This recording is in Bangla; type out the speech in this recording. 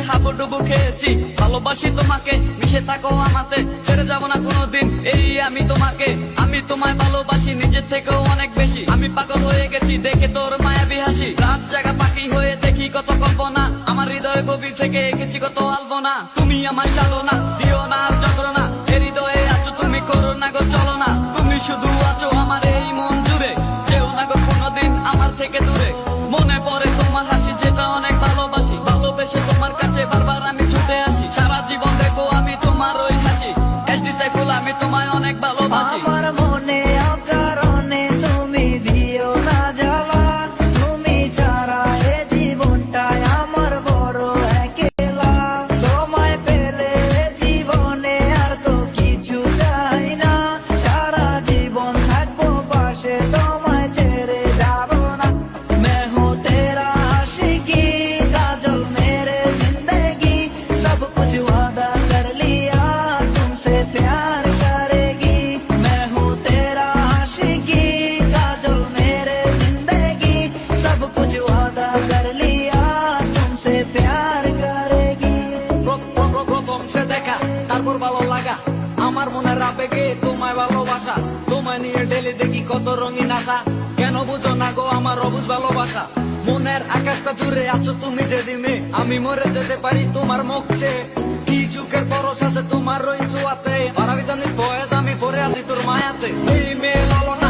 হাবুডুবু খেয়েছি, ভালোবাসি তোমাকে, মিশে থাকো আমাতে, ছেড়ে যাবো না কোনোদিন এই আমি তোমাকে। আমি তোমায় ভালোবাসি নিজের থেকেও অনেক বেশি, আমি পাগল হয়ে গেছি দেখে তোর মায়াবী হাসি। রাত জাগা পাখি হয়ে দেখি কত কল্পনা, আমার হৃদয়ে গভীর থেকে এঁকেছি কত আলপনা। তুমি আমার সাধনা, দিও না আর যন্ত্রণা, এ হৃদয়ে আছো তুমি, করো না গো চলো না। তুমি শুধু আছো আমার এই মন জুড়ে, কেউ না গো কোনোদিন আমার থেকে দূরে। মনে পড়ে তোমার হাসি যেটা অনেক ভালোবাসি, ভালোবেসে তোমার কাছে বারবার আমি ছুটে আসি। সারা জীবন দেখবো আমি তোমার ওই হাসি, এসডি সাইফুল আমি তোমায় অনেক ভালোবাসি। আমার মনে অকারণে তুমি দিও না জ্বালা, তুমি ছাড়া এ জীবনটাই আমার বড় একেলা। তোমায় পেলে জীবনে আর তো কিছু চাই না, সারা জীবন থাকবো পাশে, তোমায় ছেড়ে যাব না। मैं हूँ तेरा आशिकी, काजल मेरे जिंदगी, सब कुछ वादा कर लिया तुमसे प्यार करेगी। मैं हूँ तेरा आशिकी, काजल मेरे जिंदगी, सब कुछ वादा कर लिया तुमसे प्यार करेगी। প্রথম সে দেখা তারপর ভালো লাগা, আমার মনের আবেগে তোমায় ভালোবাসা। তোমায় নিয়ে ডেলি দেখি কত রঙিন আশা, কেন বুঝো না গো আমার অবুঝ ভালোবাসা। মনের আকাশটা জুড়ে আছো তুমি যেদিনে, আমি মরে যেতে পারি তোমার মুখ চেয়ে। কি চুকের পরশ আছে তোমার ওই ছোঁয়াতে, পারাবিতানি ফয়েজ আমি পরে আছি তোর মায়াতে। এই মেয়ে লালনা